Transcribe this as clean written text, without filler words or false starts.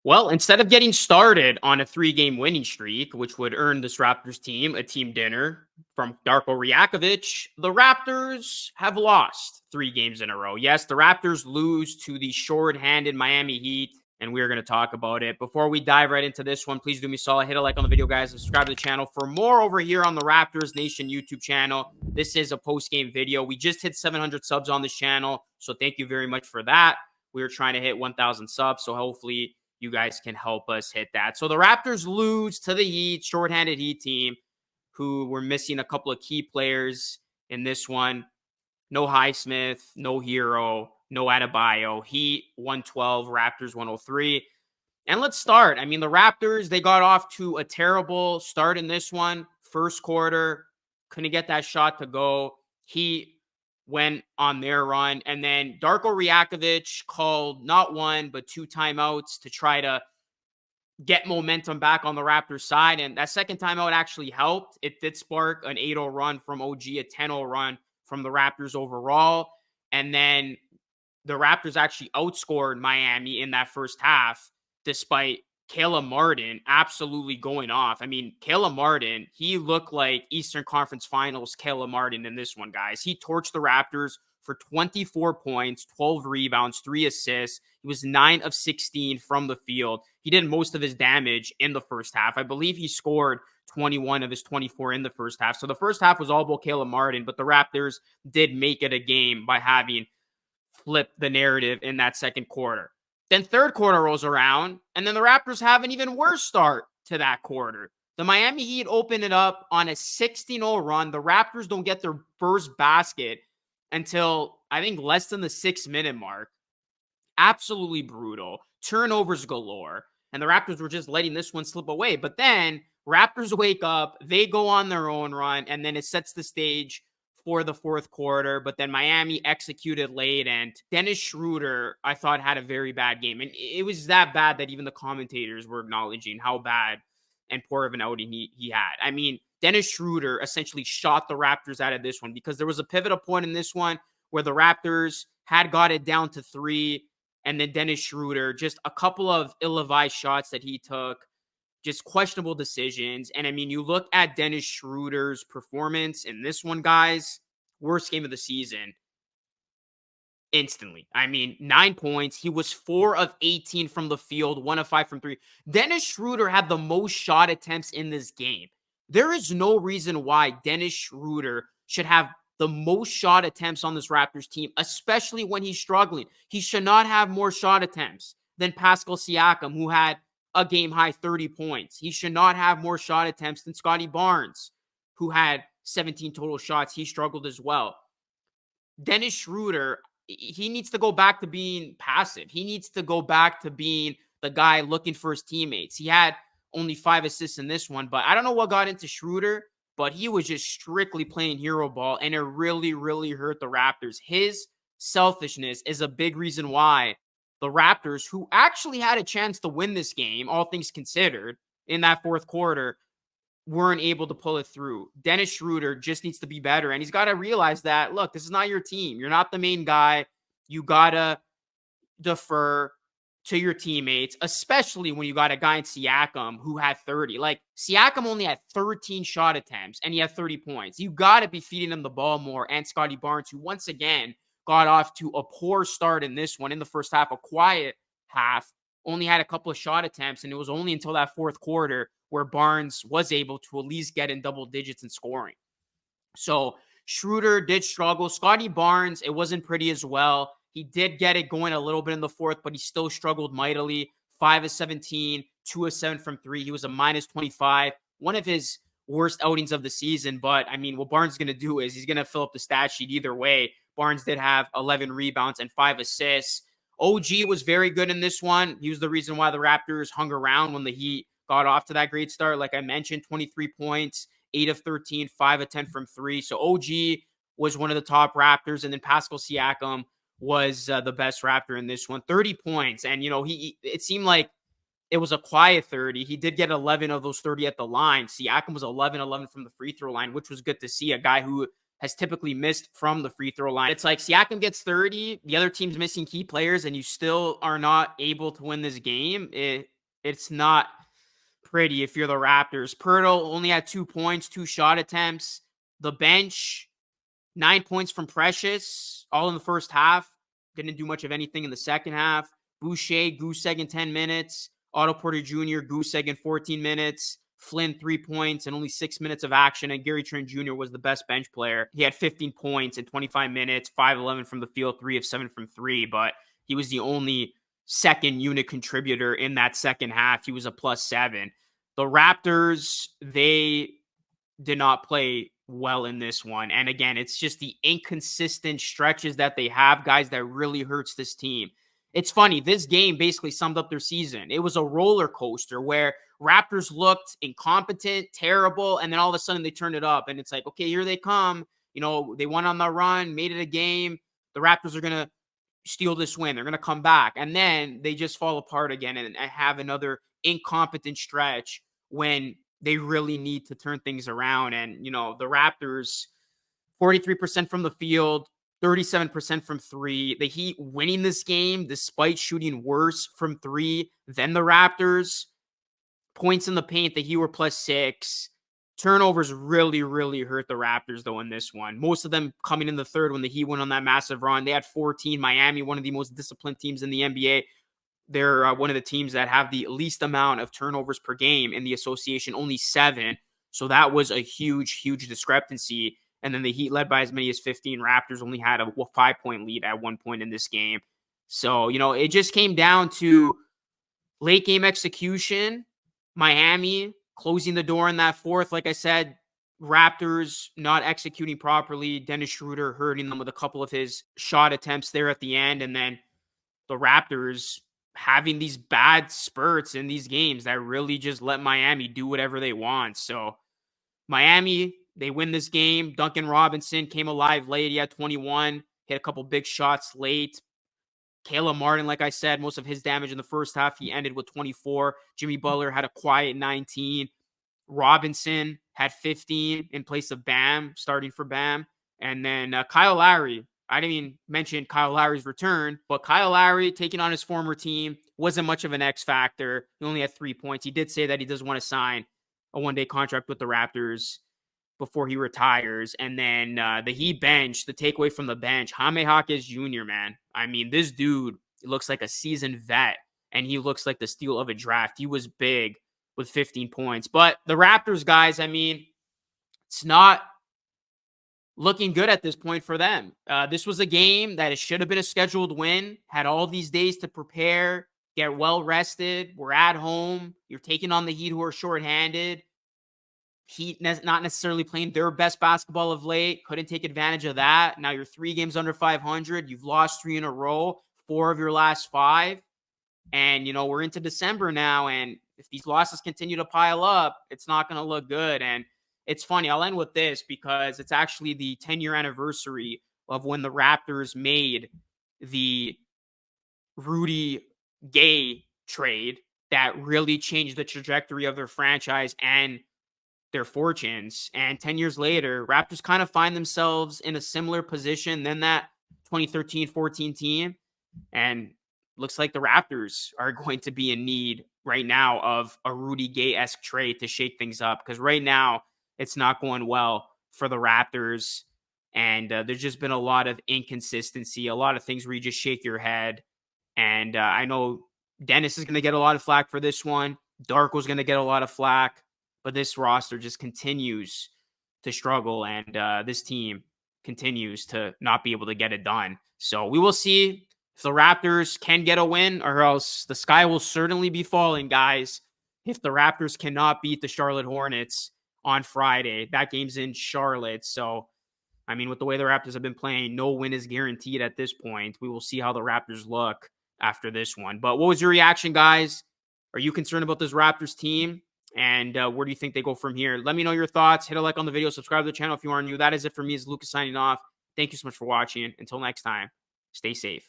Well, instead of getting started on a three-game winning streak, which would earn this Raptors team a team dinner from Darko Rajakovic, the Raptors have lost 3 games in a row. Yes, the Raptors lose to the short-handed Miami Heat, and we're going to talk about it. Before we dive right into this one, please do me a solid, hit a like on the video, guys, subscribe to the channel for more over here on the Raptors Nation YouTube channel. This is a post-game video. We just hit 700 subs on this channel, so thank you very much for that. We were trying to hit 1,000 subs, so hopefully you guys can help us hit that. So the Raptors lose to the Heat, shorthanded Heat team, who were missing a couple of key players in this one. No Highsmith, no Hero, no Adebayo. Heat 112, Raptors 103. And let's start. I mean, the Raptors, they got off to a terrible start in this one. First quarter, couldn't get that shot to go. Heat went on their run. And then Darko Rajakovic called not one, but 2 timeouts to try to get momentum back on the Raptors side. And that second timeout actually helped. It did spark an 8-0 run from OG, a 10-0 run from the Raptors overall. And then the Raptors actually outscored Miami in that first half, despite Caleb Martin absolutely going off. I mean, Caleb Martin, he looked like Eastern Conference Finals Caleb Martin in this one, guys. He torched the Raptors for 24 points, 12 rebounds, 3 assists. He was 9 of 16 from the field. He did most of his damage in the first half. I believe he scored 21 of his 24 in the first half. So the first half was all about Caleb Martin, but the Raptors did make it a game by having flipped the narrative in that second quarter. Then third quarter rolls around, and then the Raptors have an even worse start to that quarter. The Miami Heat open it up on a 16-0 run. The Raptors don't get their first basket until, I think, less than the 6-minute mark. Absolutely brutal. Turnovers galore. And the Raptors were just letting this one slip away. But then Raptors wake up, they go on their own run, and then it sets the stage for the fourth quarter, but then Miami executed late, and Dennis Schroeder, I thought, had a very bad game. And it was that bad that even the commentators were acknowledging how bad and poor of an outing he had. I mean, Dennis Schroeder essentially shot the Raptors out of this one because there was a pivotal point in this one where the Raptors had got it down to 3, and then Dennis Schroeder, just a couple of ill-advised shots that he took, just questionable decisions. And I mean, you look at Dennis Schroeder's performance in this one, guys, worst game of the season instantly. I mean, 9 points. He was 4 of 18 from the field, 1 of 5 from 3. Dennis Schroeder had the most shot attempts in this game. There is no reason why Dennis Schroeder should have the most shot attempts on this Raptors team, especially when he's struggling. He should not have more shot attempts than Pascal Siakam, who had a game-high 30 points. He should not have more shot attempts than Scotty Barnes, who had 17 total shots. He struggled as well. Dennis Schroeder, he needs to go back to being passive. He needs to go back to being the guy looking for his teammates. He had only 5 assists in this one, but I don't know what got into Schroeder, but he was just strictly playing hero ball, and it really, really hurt the Raptors. His selfishness is a big reason why the Raptors, who actually had a chance to win this game, all things considered, in that fourth quarter, weren't able to pull it through. Dennis Schroeder just needs to be better, and he's got to realize that, look, this is not your team. You're not the main guy. You got to defer to your teammates, especially when you got a guy in Siakam who had 30. Like, Siakam only had 13 shot attempts, and he had 30 points. You got to be feeding him the ball more, and Scotty Barnes, who once again got off to a poor start in this one in the first half, a quiet half, only had a couple of shot attempts, and it was only until that fourth quarter where Barnes was able to at least get in double digits in scoring. So Schroeder did struggle. Scotty Barnes, it wasn't pretty as well. He did get it going a little bit in the fourth, but he still struggled mightily. 5 of 17, 2 of 7 from 3. He was a minus 25. One of his worst outings of the season. But, I mean, what Barnes is going to do is he's going to fill up the stat sheet either way. Barnes did have 11 rebounds and 5 assists. OG was very good in this one. He was the reason why the Raptors hung around when the Heat got off to that great start. Like I mentioned, 23 points, 8 of 13, 5 of 10 from 3. So OG was one of the top Raptors. And then Pascal Siakam was the best Raptor in this one. 30 points. And, you know, it seemed like it was a quiet 30. He did get 11 of those 30 at the line. Siakam was 11 from the free throw line, which was good to see. A guy who has typically missed from the free throw line. It's like Siakam gets 30, the other team's missing key players, and you still are not able to win this game. It's not pretty if you're the Raptors. Pirtle only had 2 points, 2 shot attempts. The bench, 9 points from Precious, all in the first half. Didn't do much of anything in the second half. Boucher, goose egg in 10 minutes. Otto Porter Jr., goose egg in 14 minutes. Flynn, 3 points and only 6 minutes of action. And Gary Trent Jr. was the best bench player. He had 15 points in 25 minutes, 5-11 from the field, 3 of 7 from 3. But he was the only second unit contributor in that second half. He was a +7. The Raptors, they did not play well in this one. And again, it's just the inconsistent stretches that they have, guys, that really hurts this team. It's funny, this game basically summed up their season. It was a roller coaster where Raptors looked incompetent, terrible, and then all of a sudden they turned it up. And it's like, okay, here they come. You know, they went on the run, made it a game. The Raptors are going to steal this win. They're going to come back. And then they just fall apart again and have another incompetent stretch when they really need to turn things around. And, you know, the Raptors, 43% from the field, 37% from 3. The Heat winning this game despite shooting worse from 3 than the Raptors. Points in the paint, the Heat were +6. Turnovers really, really hurt the Raptors, though, in this one. Most of them coming in the third when the Heat went on that massive run. They had 14. Miami, one of the most disciplined teams in the NBA. They're one of the teams that have the least amount of turnovers per game in the association, only 7. So that was a huge, huge discrepancy. And then the Heat led by as many as 15. Raptors only had a 5-point lead at one point in this game. So, you know, it just came down to late game execution. Miami closing the door in that fourth. Like I said, Raptors not executing properly. Dennis Schroeder hurting them with a couple of his shot attempts there at the end. And then the Raptors having these bad spurts in these games that really just let Miami do whatever they want. So Miami, they win this game. Duncan Robinson came alive late. He had 21, hit a couple big shots late. Caleb Martin, like I said, most of his damage in the first half, he ended with 24. Jimmy Butler had a quiet 19. Robinson had 15 in place of Bam, starting for Bam. And then Kyle Lowry, I didn't even mention Kyle Lowry's return, but Kyle Lowry taking on his former team wasn't much of an X factor. He only had 3 points. He did say that he doesn't want to sign a one-day contract with the Raptors before he retires. And then the Heat bench, the takeaway from the bench, Jaime Jaquez Jr., man. I mean, this dude looks like a seasoned vet, and he looks like the steal of a draft. He was big with 15 points. But the Raptors, guys, I mean, it's not looking good at this point for them. This was a game that it should have been a scheduled win, had all these days to prepare, get well rested. We're at home. You're taking on the Heat, who are shorthanded. Heat not necessarily playing their best basketball of late. Couldn't take advantage of that. Now you're 3 games under 500. You've lost 3 in a row, 4 of your last 5. And, you know, we're into December now. And if these losses continue to pile up, it's not going to look good. And it's funny. I'll end with this because it's actually the 10-year anniversary of when the Raptors made the Rudy Gay trade that really changed the trajectory of their franchise and their fortunes. And 10 years later, Raptors kind of find themselves in a similar position than that 2013-14 team. And looks like the Raptors are going to be in need right now of a Rudy Gay-esque trade to shake things up. Because right now, it's not going well for the Raptors. And there's just been a lot of inconsistency, a lot of things where you just shake your head. And I know Dennis is going to get a lot of flack for this one. Darko's going to get a lot of flack. But this roster just continues to struggle, and this team continues to not be able to get it done. So we will see if the Raptors can get a win, or else the sky will certainly be falling, guys, if the Raptors cannot beat the Charlotte Hornets on Friday. That game's in Charlotte. So, I mean, with the way the Raptors have been playing, no win is guaranteed at this point. We will see how the Raptors look after this one. But what was your reaction, guys? Are you concerned about this Raptors team? And where do you think they go from here? Let me know your thoughts. Hit a like on the video. Subscribe to the channel if you are new. That is it for me. It's Lucas signing off. Thank you so much for watching. Until next time, stay safe.